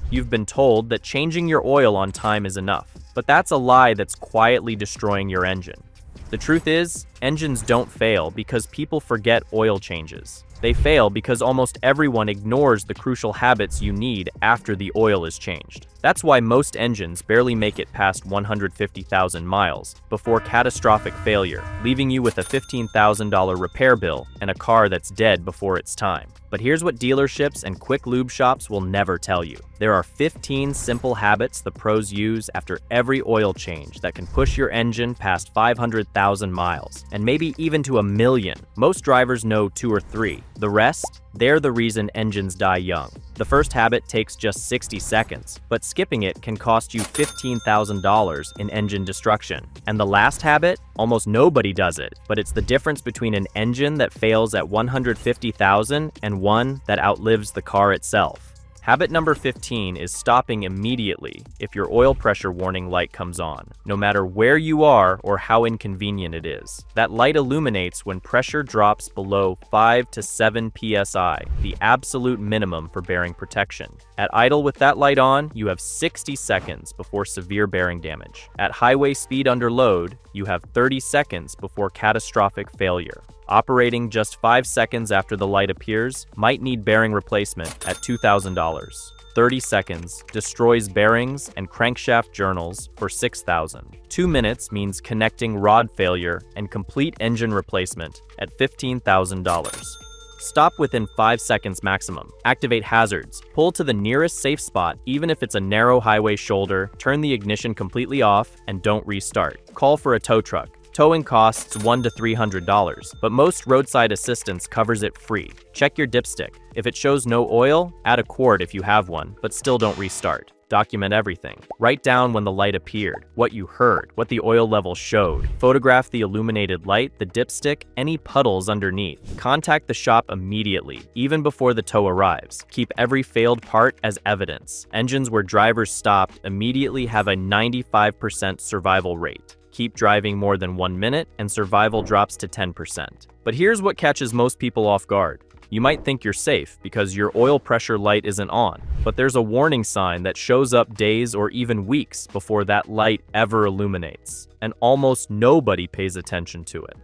You've been told that changing your oil on time is enough, but that's a lie that's quietly destroying your engine. The truth is, engines don't fail because people forget oil changes. They fail because almost everyone ignores the crucial habits you need after the oil is changed. That's why most engines barely make it past 150,000 miles before catastrophic failure, leaving you with a $15,000 repair bill and a car that's dead before its time. But here's what dealerships and quick lube shops will never tell you. There are 15 simple habits the pros use after every oil change that can push your engine past 500,000 miles, and maybe even to 1,000,000. Most drivers know 2 or 3. The rest, they're the reason engines die young. The first habit takes just 60 seconds, but skipping it can cost you $15,000 in engine destruction. And the last habit? Almost nobody does it, but it's the difference between an engine that fails at 150,000 and one that outlives the car itself. Habit number 15 is stopping immediately if your oil pressure warning light comes on, no matter where you are or how inconvenient it is. That light illuminates when pressure drops below 5 to 7 psi, the absolute minimum for bearing protection. At idle with that light on, you have 60 seconds before severe bearing damage. At highway speed under load, you have 30 seconds before catastrophic failure. Operating just 5 seconds after the light appears might need bearing replacement at $2,000. 30 seconds destroys bearings and crankshaft journals for $6,000. 2 minutes means connecting rod failure and complete engine replacement at $15,000. Stop within 5 seconds maximum. Activate hazards. Pull to the nearest safe spot, even if it's a narrow highway shoulder, turn the ignition completely off, and don't restart. Call for a tow truck. Towing costs $100 to $300, but most roadside assistance covers it free. Check your dipstick. If it shows no oil, add a quart if you have one, but still don't restart. Document everything. Write down when the light appeared, what you heard, what the oil level showed. Photograph the illuminated light, the dipstick, any puddles underneath. Contact the shop immediately, even before the tow arrives. Keep every failed part as evidence. Engines where drivers stopped immediately have a 95% survival rate. Keep driving more than 1 minute and survival drops to 10%. But here's what catches most people off guard. You might think you're safe because your oil pressure light isn't on, but there's a warning sign that shows up days or even weeks before that light ever illuminates, and almost nobody pays attention to it.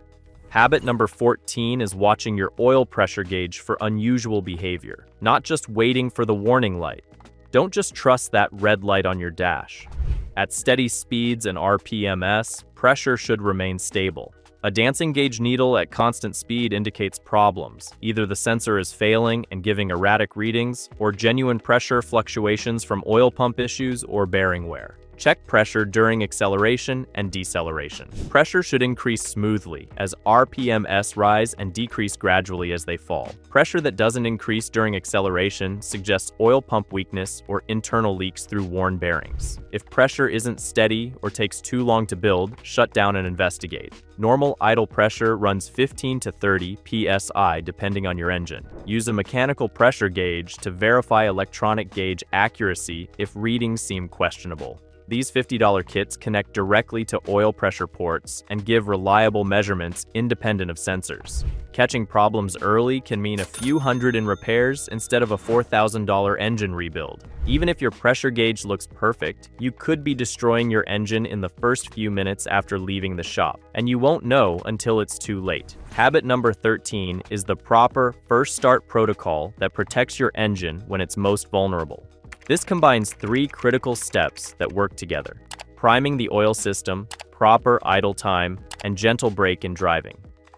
Habit number 14 is watching your oil pressure gauge for unusual behavior, not just waiting for the warning light. Don't just trust that red light on your dash. At steady speeds and RPMs, pressure should remain stable. A dancing gauge needle at constant speed indicates problems. Either the sensor is failing and giving erratic readings, or genuine pressure fluctuations from oil pump issues or bearing wear. Check pressure during acceleration and deceleration. Pressure should increase smoothly as RPMs rise and decrease gradually as they fall. Pressure that doesn't increase during acceleration suggests oil pump weakness or internal leaks through worn bearings. If pressure isn't steady or takes too long to build, shut down and investigate. Normal idle pressure runs 15 to 30 psi depending on your engine. Use a mechanical pressure gauge to verify electronic gauge accuracy if readings seem questionable. These $50 kits connect directly to oil pressure ports and give reliable measurements independent of sensors. Catching problems early can mean a few hundred in repairs instead of a $4,000 engine rebuild. Even if your pressure gauge looks perfect, you could be destroying your engine in the first few minutes after leaving the shop, and you won't know until it's too late. Habit number 13 is the proper first start protocol that protects your engine when it's most vulnerable. This combines 3 critical steps that work together: priming the oil system, proper idle time, and gentle brake in driving.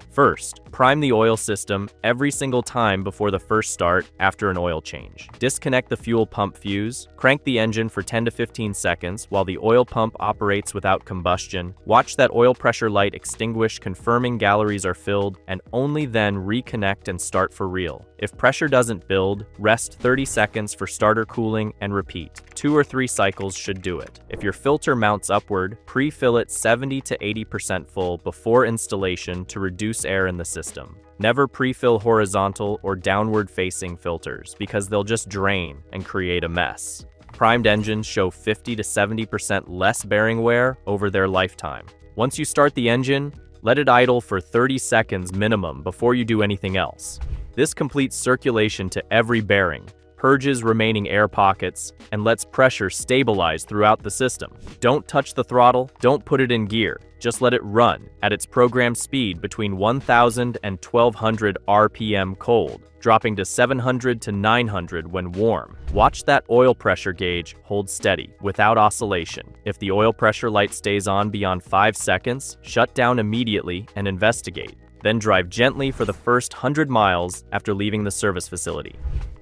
First, prime the oil system every single time before the first start after an oil change. Disconnect the fuel pump fuse, crank the engine for 10 to 15 seconds while the oil pump operates without combustion. Watch that oil pressure light extinguish, confirming galleries are filled, and only then reconnect and start for real. If pressure doesn't build, rest 30 seconds for starter cooling and repeat. 2 or 3 cycles should do it. If your filter mounts upward, pre-fill it 70 to 80% full before installation to reduce air in the system. Never pre-fill horizontal or downward-facing filters because they'll just drain and create a mess. Primed engines show 50 to 70% less bearing wear over their lifetime. Once you start the engine, let it idle for 30 seconds minimum before you do anything else. This completes circulation to every bearing, purges remaining air pockets, and lets pressure stabilize throughout the system. Don't touch the throttle, don't put it in gear. Just let it run at its programmed speed between 1000 and 1200 RPM cold, dropping to 700 to 900 when warm. Watch that oil pressure gauge hold steady, without oscillation. If the oil pressure light stays on beyond 5 seconds, shut down immediately and investigate. Then drive gently for the first 100 miles after leaving the service facility.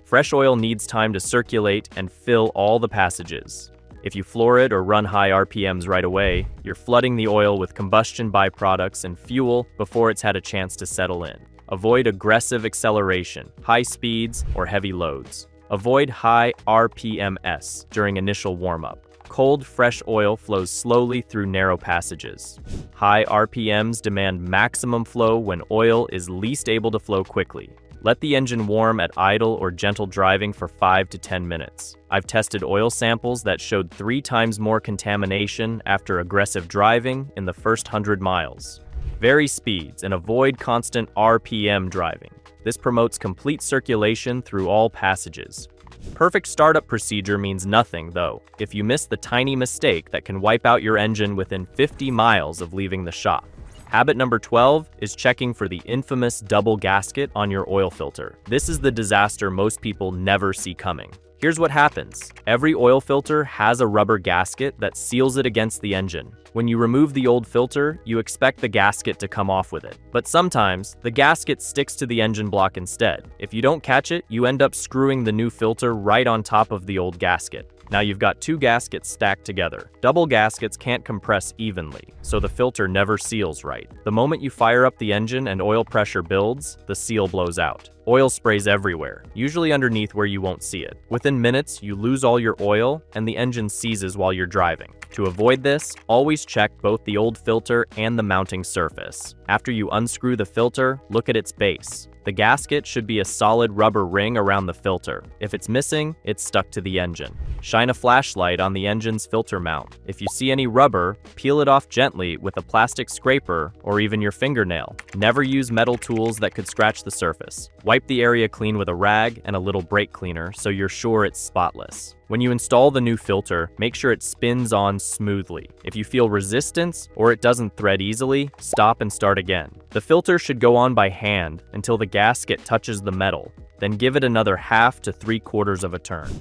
Fresh oil needs time to circulate and fill all the passages. If you floor it or run high RPMs right away, you're flooding the oil with combustion byproducts and fuel before it's had a chance to settle in. Avoid aggressive acceleration, high speeds, or heavy loads. Avoid high RPMs during initial warm-up. Cold, fresh oil flows slowly through narrow passages. High RPMs demand maximum flow when oil is least able to flow quickly. Let the engine warm at idle or gentle driving for 5 to 10 minutes. I've tested oil samples that showed 3 times more contamination after aggressive driving in the first 100 miles. Vary speeds and avoid constant RPM driving. This promotes complete circulation through all passages. Perfect startup procedure means nothing, though, if you miss the tiny mistake that can wipe out your engine within 50 miles of leaving the shop. Habit number 12 is checking for the infamous double gasket on your oil filter. This is the disaster most people never see coming. Here's what happens. Every oil filter has a rubber gasket that seals it against the engine. When you remove the old filter, you expect the gasket to come off with it. But sometimes, the gasket sticks to the engine block instead. If you don't catch it, you end up screwing the new filter right on top of the old gasket. Now you've got 2 gaskets stacked together. Double gaskets can't compress evenly, so the filter never seals right. The moment you fire up the engine and oil pressure builds, the seal blows out. Oil sprays everywhere, usually underneath where you won't see it. Within minutes, you lose all your oil, and the engine seizes while you're driving. To avoid this, always check both the old filter and the mounting surface. After you unscrew the filter, look at its base. The gasket should be a solid rubber ring around the filter. If it's missing, it's stuck to the engine. Shine a flashlight on the engine's filter mount. If you see any rubber, peel it off gently with a plastic scraper or even your fingernail. Never use metal tools that could scratch the surface. Wipe the area clean with a rag and a little brake cleaner so you're sure it's spotless. When you install the new filter, make sure it spins on smoothly. If you feel resistance or it doesn't thread easily, stop and start again. The filter should go on by hand until the gasket touches the metal, then give it another 1/2 to 3/4 of a turn.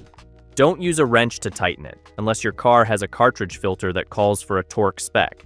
Don't use a wrench to tighten it, unless your car has a cartridge filter that calls for a torque spec.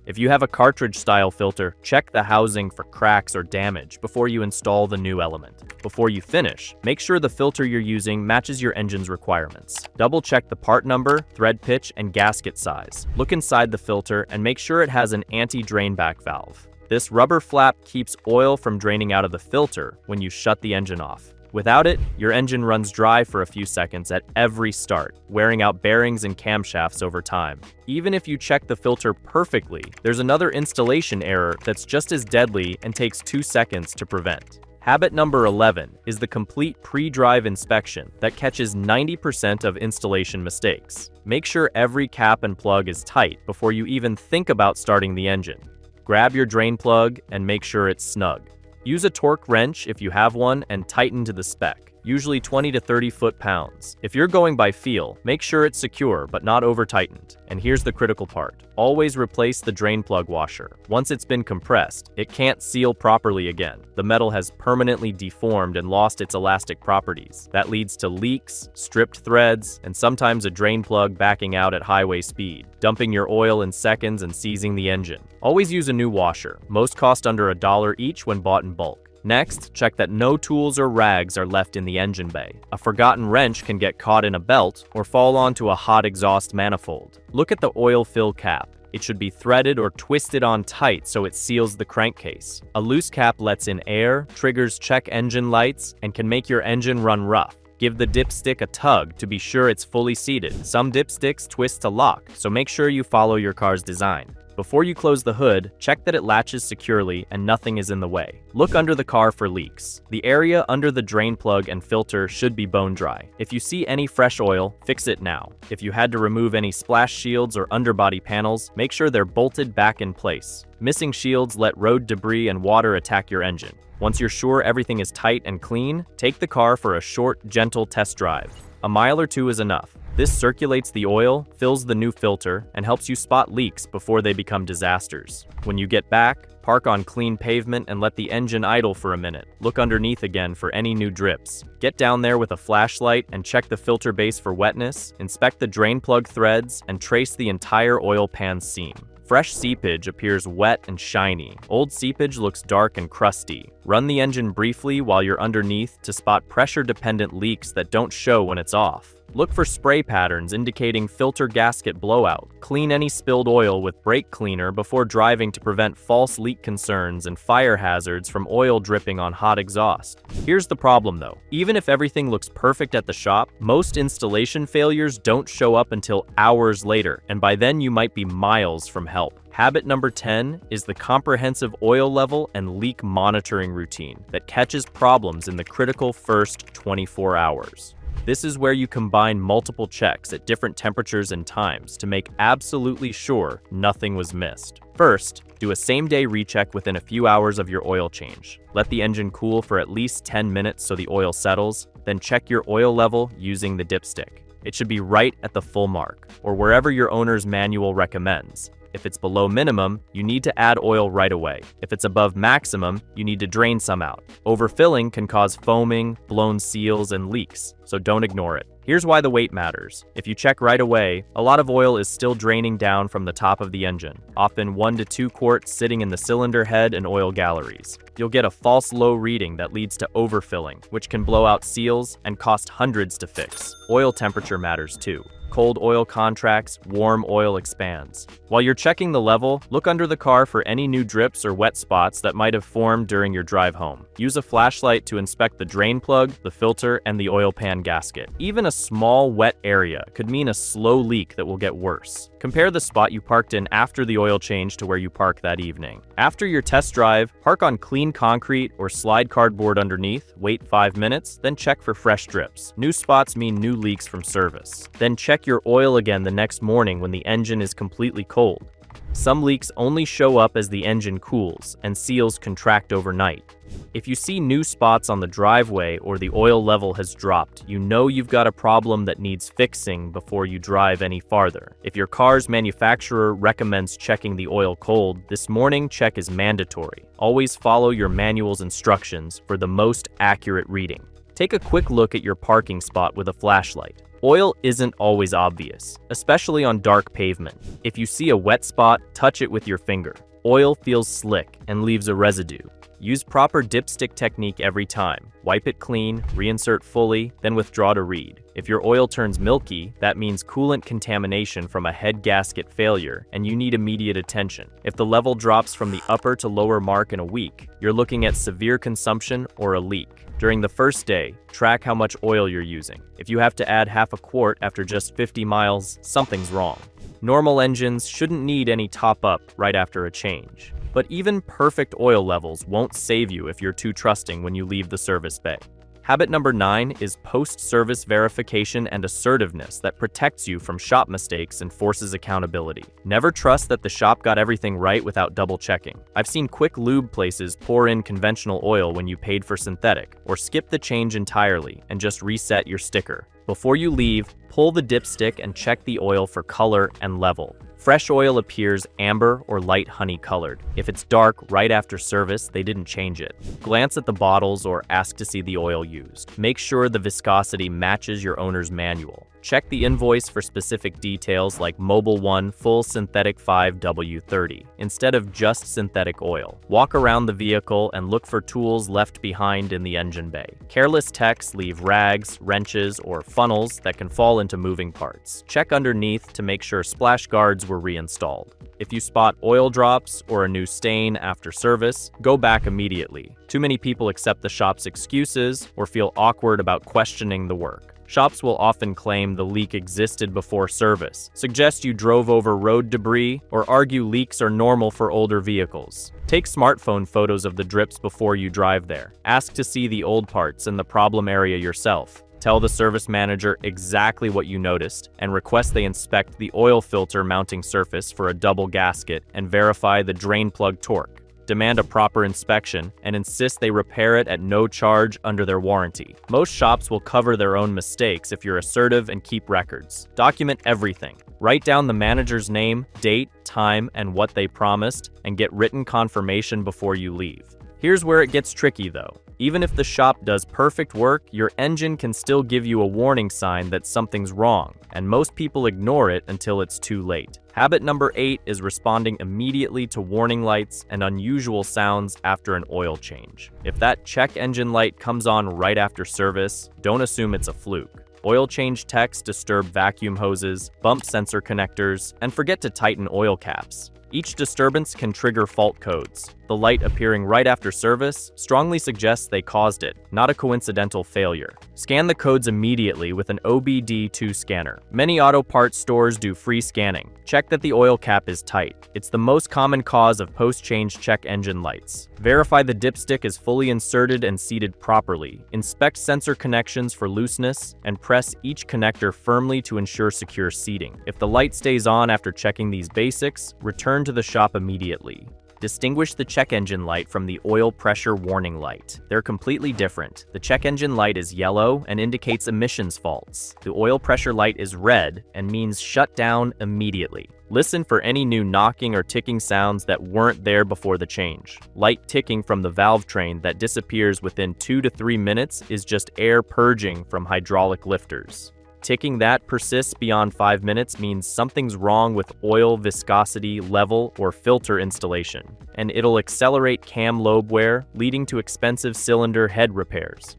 If you have a cartridge-style filter, check the housing for cracks or damage before you install the new element. Before you finish, make sure the filter you're using matches your engine's requirements. Double-check the part number, thread pitch, and gasket size. Look inside the filter and make sure it has an anti-drain back valve. This rubber flap keeps oil from draining out of the filter when you shut the engine off. Without it, your engine runs dry for a few seconds at every start, wearing out bearings and camshafts over time. Even if you check the filter perfectly, there's another installation error that's just as deadly and takes 2 seconds to prevent. Habit number 11 is the complete pre-drive inspection that catches 90% of installation mistakes. Make sure every cap and plug is tight before you even think about starting the engine. Grab your drain plug and make sure it's snug. Use a torque wrench if you have one and tighten to the spec, usually 20 to 30 foot-pounds. If you're going by feel, make sure it's secure but not over-tightened. And here's the critical part. Always replace the drain plug washer. Once it's been compressed, it can't seal properly again. The metal has permanently deformed and lost its elastic properties. That leads to leaks, stripped threads, and sometimes a drain plug backing out at highway speed, dumping your oil in seconds and seizing the engine. Always use a new washer. Most cost under $1 each when bought in bulk. Next, check that no tools or rags are left in the engine bay. A forgotten wrench can get caught in a belt or fall onto a hot exhaust manifold. Look at the oil fill cap. It should be threaded or twisted on tight so it seals the crankcase. A loose cap lets in air, triggers check engine lights, and can make your engine run rough. Give the dipstick a tug to be sure it's fully seated. Some dipsticks twist to lock, so make sure you follow your car's design. Before you close the hood, check that it latches securely and nothing is in the way. Look under the car for leaks. The area under the drain plug and filter should be bone dry. If you see any fresh oil, fix it now. If you had to remove any splash shields or underbody panels, make sure they're bolted back in place. Missing shields let road debris and water attack your engine. Once you're sure everything is tight and clean, take the car for a short, gentle test drive. A mile or two is enough. This circulates the oil, fills the new filter, and helps you spot leaks before they become disasters. When you get back, park on clean pavement and let the engine idle for a minute. Look underneath again for any new drips. Get down there with a flashlight and check the filter base for wetness, inspect the drain plug threads, and trace the entire oil pan seam. Fresh seepage appears wet and shiny. Old seepage looks dark and crusty. Run the engine briefly while you're underneath to spot pressure-dependent leaks that don't show when it's off. Look for spray patterns indicating filter gasket blowout. Clean any spilled oil with brake cleaner before driving to prevent false leak concerns and fire hazards from oil dripping on hot exhaust. Here's the problem though. Even if everything looks perfect at the shop, most installation failures don't show up until hours later, and by then you might be miles from help. Habit number 10 is the comprehensive oil level and leak monitoring routine that catches problems in the critical first 24 hours. This is where you combine multiple checks at different temperatures and times to make absolutely sure nothing was missed. First, do a same-day recheck within a few hours of your oil change. Let the engine cool for at least 10 minutes so the oil settles, then check your oil level using the dipstick. It should be right at the full mark, or wherever your owner's manual recommends. If it's below minimum, you need to add oil right away. If it's above maximum, you need to drain some out. Overfilling can cause foaming, blown seals, and leaks, so don't ignore it. Here's why the weight matters. If you check right away, a lot of oil is still draining down from the top of the engine, often 1 to 2 quarts sitting in the cylinder head and oil galleries. You'll get a false low reading that leads to overfilling, which can blow out seals and cost hundreds to fix. Oil temperature matters too. Cold oil contracts, warm oil expands. While you're checking the level, look under the car for any new drips or wet spots that might have formed during your drive home. Use a flashlight to inspect the drain plug, the filter, and the oil pan gasket. Even a small wet area could mean a slow leak that will get worse. Compare the spot you parked in after the oil change to where you parked that evening. After your test drive, park on clean concrete or slide cardboard underneath, wait 5 minutes, then check for fresh drips. New spots mean new leaks from service. Then check your oil again the next morning when the engine is completely cold. Some leaks only show up as the engine cools and seals contract overnight. If you see new spots on the driveway or the oil level has dropped, you know you've got a problem that needs fixing before you drive any farther. If your car's manufacturer recommends checking the oil cold, this morning check is mandatory. Always follow your manual's instructions for the most accurate reading. Take a quick look at your parking spot with a flashlight. Oil isn't always obvious, especially on dark pavement. If you see a wet spot, touch it with your finger. Oil feels slick and leaves a residue. Use proper dipstick technique every time. Wipe it clean, reinsert fully, then withdraw to read. If your oil turns milky, that means coolant contamination from a head gasket failure, and you need immediate attention. If the level drops from the upper to lower mark in a week, you're looking at severe consumption or a leak. During the first day, track how much oil you're using. If you have to add half a quart after just 50 miles, something's wrong. Normal engines shouldn't need any top-up right after a change. But even perfect oil levels won't save you if you're too trusting when you leave the service bay. Habit number 9 is post-service verification and assertiveness that protects you from shop mistakes and forces accountability. Never trust that the shop got everything right without double-checking. I've seen quick lube places pour in conventional oil when you paid for synthetic, or skip the change entirely and just reset your sticker. Before you leave, pull the dipstick and check the oil for color and level. Fresh oil appears amber or light honey colored. If it's dark right after service, they didn't change it. Glance at the bottles or ask to see the oil used. Make sure the viscosity matches your owner's manual. Check the invoice for specific details like Mobil 1 Full Synthetic 5W30 instead of just synthetic oil. Walk around the vehicle and look for tools left behind in the engine bay. Careless techs leave rags, wrenches, or funnels that can fall into moving parts. Check underneath to make sure splash guards were reinstalled. If you spot oil drops or a new stain after service, go back immediately. Too many people accept the shop's excuses or feel awkward about questioning the work. Shops will often claim the leak existed before service, suggest you drove over road debris, or argue leaks are normal for older vehicles. Take smartphone photos of the drips before you drive there. Ask to see the old parts in the problem area yourself. Tell the service manager exactly what you noticed and request they inspect the oil filter mounting surface for a double gasket and verify the drain plug torque. demand a proper inspection, and insist they repair it at no charge under their warranty. Most shops will cover their own mistakes if you're assertive and keep records. Document everything. Write down the manager's name, date, time, and what they promised, and get written confirmation before you leave. Here's where it gets tricky though. Even if the shop does perfect work, your engine can still give you a warning sign that something's wrong, and most people ignore it until it's too late. Habit number 8 is responding immediately to warning lights and unusual sounds after an oil change. If that check engine light comes on right after service, don't assume it's a fluke. Oil change techs disturb vacuum hoses, bump sensor connectors, and forget to tighten oil caps. Each disturbance can trigger fault codes. The light appearing right after service strongly suggests they caused it, not a coincidental failure. Scan the codes immediately with an OBD2 scanner. Many auto parts stores do free scanning. Check that the oil cap is tight. It's the most common cause of post-change check engine lights. Verify the dipstick is fully inserted and seated properly. Inspect sensor connections for looseness, and press each connector firmly to ensure secure seating. If the light stays on after checking these basics, return to the shop immediately. Distinguish the check engine light from the oil pressure warning light. They're completely different. The check engine light is yellow and indicates emissions faults. The oil pressure light is red and means shut down immediately. Listen for any new knocking or ticking sounds that weren't there before the change. Light ticking from the valve train that disappears within 2 to 3 minutes is just air purging from hydraulic lifters. Ticking that persists beyond 5 minutes means something's wrong with oil viscosity, level, or filter installation, and it'll accelerate cam lobe wear, leading to expensive cylinder head repairs.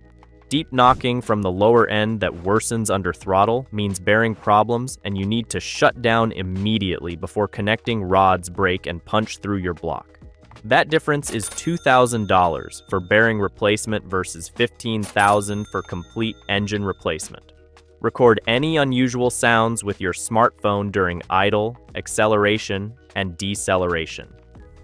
Deep knocking from the lower end that worsens under throttle means bearing problems, and you need to shut down immediately before connecting rods break and punch through your block. That difference is $2,000 for bearing replacement versus $15,000 for complete engine replacement. Record any unusual sounds with your smartphone during idle, acceleration, and deceleration.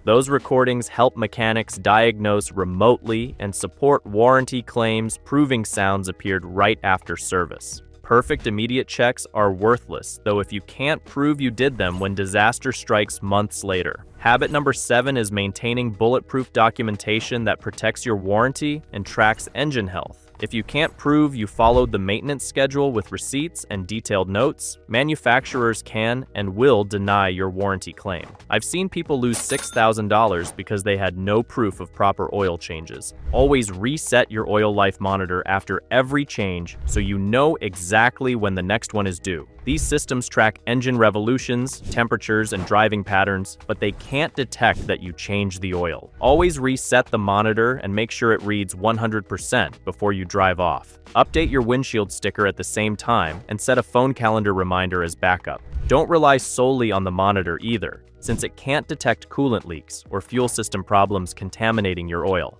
Those recordings help mechanics diagnose remotely and support warranty claims proving sounds appeared right after service. Perfect immediate checks are worthless, though, if you can't prove you did them when disaster strikes months later. Habit number 7 is maintaining bulletproof documentation that protects your warranty and tracks engine health. If you can't prove you followed the maintenance schedule with receipts and detailed notes, manufacturers can and will deny your warranty claim. I've seen people lose $6,000 because they had no proof of proper oil changes. Always reset your oil life monitor after every change so you know exactly when the next one is due. These systems track engine revolutions, temperatures, and driving patterns, but they can't detect that you changed the oil. Always reset the monitor and make sure it reads 100% before you drive off. Update your windshield sticker at the same time and set a phone calendar reminder as backup. Don't rely solely on the monitor either, since it can't detect coolant leaks or fuel system problems contaminating your oil.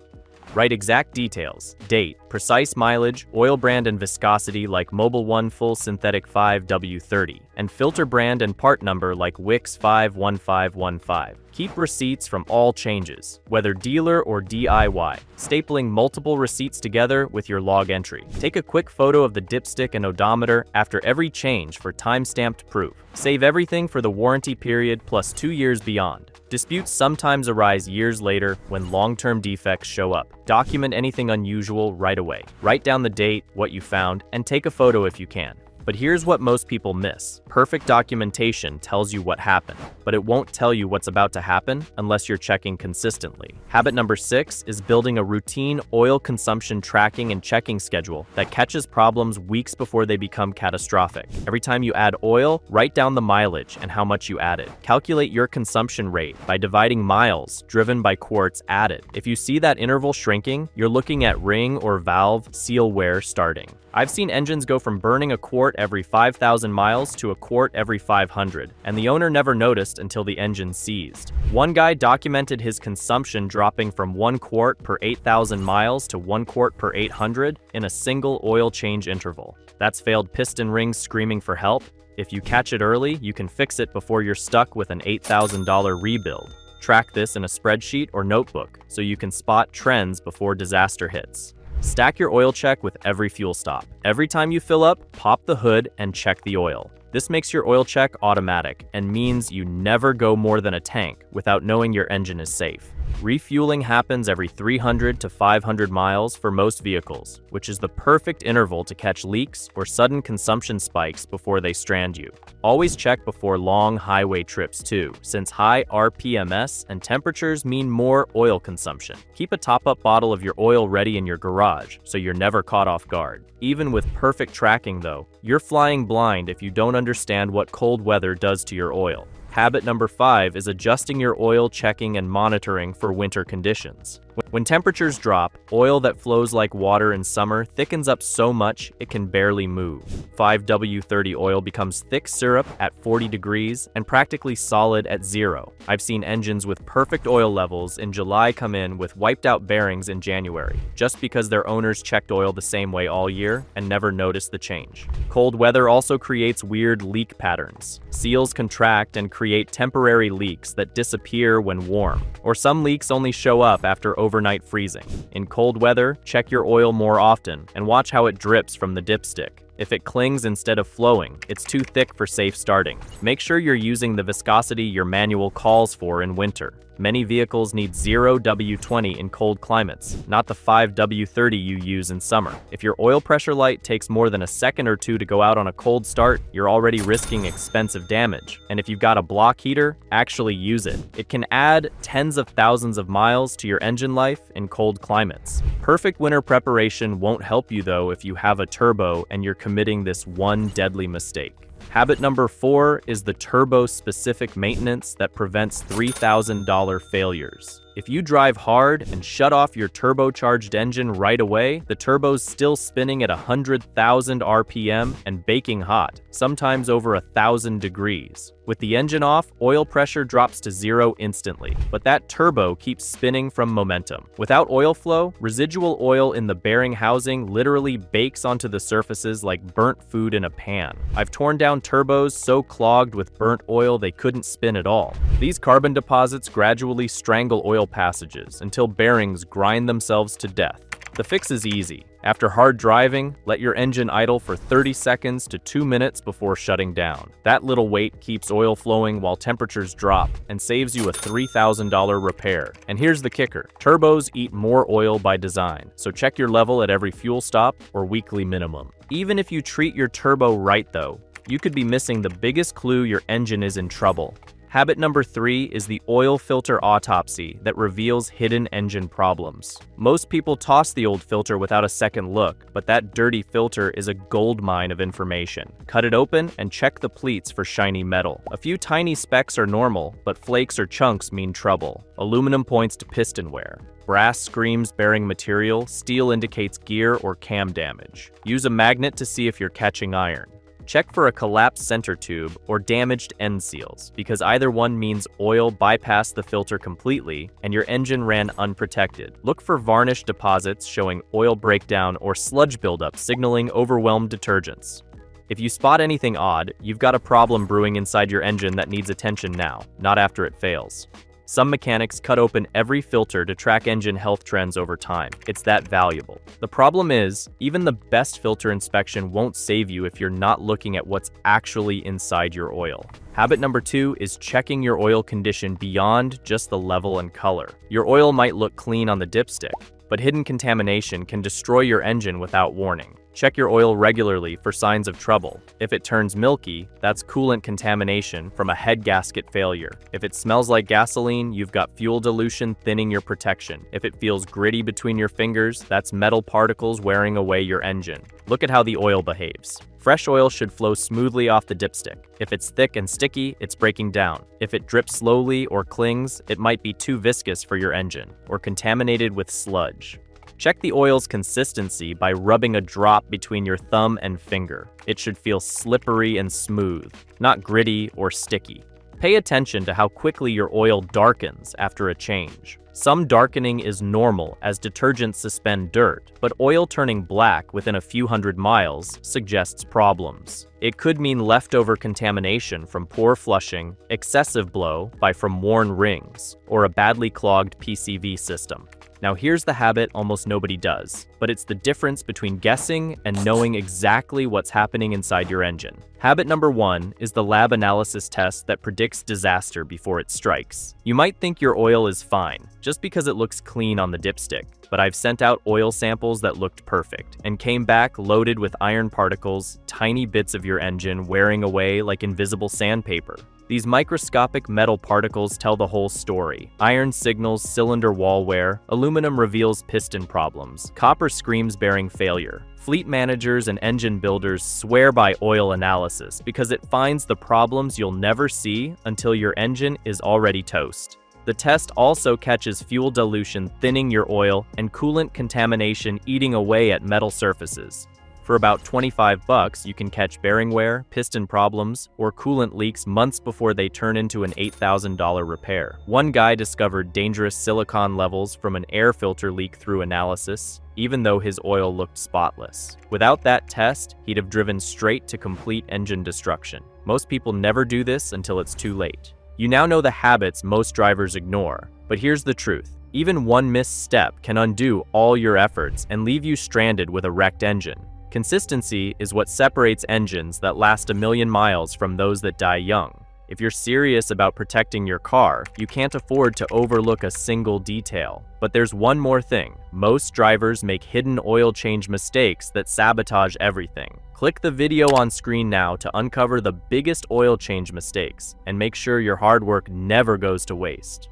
Write exact details, date, precise mileage, oil brand and viscosity like Mobil 1 Full Synthetic 5W30, and filter brand and part number like Wix 51515. Keep receipts from all changes, whether dealer or DIY, stapling multiple receipts together with your log entry. Take a quick photo of the dipstick and odometer after every change for time-stamped proof. Save everything for the warranty period plus 2 years beyond. Disputes sometimes arise years later when long-term defects show up. Document anything unusual right away. Write down the date, what you found, and take a photo if you can. But here's what most people miss. Perfect documentation tells you what happened, but it won't tell you what's about to happen unless you're checking consistently. Habit number 6 is building a routine oil consumption tracking and checking schedule that catches problems weeks before they become catastrophic. Every time you add oil, write down the mileage and how much you added. Calculate your consumption rate by dividing miles driven by quarts added. If you see that interval shrinking, you're looking at ring or valve seal wear starting. I've seen engines go from burning a quart every 5,000 miles to a quart every 500, and the owner never noticed until the engine seized. One guy documented his consumption dropping from 1 quart per 8,000 miles to 1 quart per 800 in a single oil change interval. That's failed piston rings screaming for help. If you catch it early, you can fix it before you're stuck with an $8,000 rebuild. Track this in a spreadsheet or notebook so you can spot trends before disaster hits. Stack your oil check with every fuel stop. Every time you fill up, pop the hood and check the oil. This makes your oil check automatic and means you never go more than a tank without knowing your engine is safe. Refueling happens every 300 to 500 miles for most vehicles, which is the perfect interval to catch leaks or sudden consumption spikes before they strand you. Always check before long highway trips too, since high RPMs and temperatures mean more oil consumption. Keep a top-up bottle of your oil ready in your garage so you're never caught off guard. Even with perfect tracking though, you're flying blind if you don't understand what cold weather does to your oil. Habit number 5 is adjusting your oil checking and monitoring for winter conditions. When temperatures drop, oil that flows like water in summer thickens up so much it can barely move. 5W30 oil becomes thick syrup at 40 degrees and practically solid at 0. I've seen engines with perfect oil levels in July come in with wiped out bearings in January, just because their owners checked oil the same way all year and never noticed the change. Cold weather also creates weird leak patterns. Seals contract and create temporary leaks that disappear when warm, or some leaks only show up after overnight freezing. In cold weather, check your oil more often and watch how it drips from the dipstick. If it clings instead of flowing, it's too thick for safe starting. Make sure you're using the viscosity your manual calls for in winter. Many vehicles need 0W20 in cold climates, not the 5W30 you use in summer. If your oil pressure light takes more than a second or two to go out on a cold start, you're already risking expensive damage. And if you've got a block heater, actually use it. It can add tens of thousands of miles to your engine life in cold climates. Perfect winter preparation won't help you though if you have a turbo and you're committing this one deadly mistake. Habit number 4 is the turbo-specific maintenance that prevents $3,000 failures. If you drive hard and shut off your turbocharged engine right away, the turbo's still spinning at 100,000 RPM and baking hot, sometimes over 1,000 degrees. With the engine off, oil pressure drops to 0 instantly, but that turbo keeps spinning from momentum. Without oil flow, residual oil in the bearing housing literally bakes onto the surfaces like burnt food in a pan. I've torn down turbos so clogged with burnt oil they couldn't spin at all. These carbon deposits gradually strangle oil passages until bearings grind themselves to death. The fix is easy. After hard driving, let your engine idle for 30 seconds to 2 minutes before shutting down. That little wait keeps oil flowing while temperatures drop and saves you a $3,000 repair. And here's the kicker. Turbos eat more oil by design, so check your level at every fuel stop or weekly minimum. Even if you treat your turbo right though, you could be missing the biggest clue your engine is in trouble. Habit number 3 is the oil filter autopsy that reveals hidden engine problems. Most people toss the old filter without a second look, but that dirty filter is a goldmine of information. Cut it open and check the pleats for shiny metal. A few tiny specks are normal, but flakes or chunks mean trouble. Aluminum points to piston wear. Brass screams bearing material, steel indicates gear or cam damage. Use a magnet to see if you're catching iron. Check for a collapsed center tube or damaged end seals, because either one means oil bypassed the filter completely and your engine ran unprotected. Look for varnish deposits showing oil breakdown or sludge buildup signaling overwhelmed detergents. If you spot anything odd, you've got a problem brewing inside your engine that needs attention now, not after it fails. Some mechanics cut open every filter to track engine health trends over time. It's that valuable. The problem is, even the best filter inspection won't save you if you're not looking at what's actually inside your oil. Habit number 2 is checking your oil condition beyond just the level and color. Your oil might look clean on the dipstick, but hidden contamination can destroy your engine without warning. Check your oil regularly for signs of trouble. If it turns milky, that's coolant contamination from a head gasket failure. If it smells like gasoline, you've got fuel dilution thinning your protection. If it feels gritty between your fingers, that's metal particles wearing away your engine. Look at how the oil behaves. Fresh oil should flow smoothly off the dipstick. If it's thick and sticky, it's breaking down. If it drips slowly or clings, it might be too viscous for your engine or contaminated with sludge. Check the oil's consistency by rubbing a drop between your thumb and finger. It should feel slippery and smooth, not gritty or sticky. Pay attention to how quickly your oil darkens after a change. Some darkening is normal as detergents suspend dirt, but oil turning black within a few hundred miles suggests problems. It could mean leftover contamination from poor flushing, excessive blow from worn rings, or a badly clogged PCV system. Now here's the habit almost nobody does, but it's the difference between guessing and knowing exactly what's happening inside your engine. Habit number 1 is the lab analysis test that predicts disaster before it strikes. You might think your oil is fine, just because it looks clean on the dipstick, but I've sent out oil samples that looked perfect and came back loaded with iron particles, tiny bits of your engine wearing away like invisible sandpaper. These microscopic metal particles tell the whole story. Iron signals cylinder wall wear, aluminum reveals piston problems, copper screams bearing failure. Fleet managers and engine builders swear by oil analysis because it finds the problems you'll never see until your engine is already toast. The test also catches fuel dilution thinning your oil and coolant contamination eating away at metal surfaces. For about $25, you can catch bearing wear, piston problems, or coolant leaks months before they turn into an $8,000 repair. One guy discovered dangerous silicon levels from an air filter leak through analysis, even though his oil looked spotless. Without that test, he'd have driven straight to complete engine destruction. Most people never do this until it's too late. You now know the habits most drivers ignore, but here's the truth. Even one misstep can undo all your efforts and leave you stranded with a wrecked engine. Consistency is what separates engines that last a million miles from those that die young. If you're serious about protecting your car, you can't afford to overlook a single detail. But there's one more thing. Most drivers make hidden oil change mistakes that sabotage everything. Click the video on screen now to uncover the biggest oil change mistakes and make sure your hard work never goes to waste.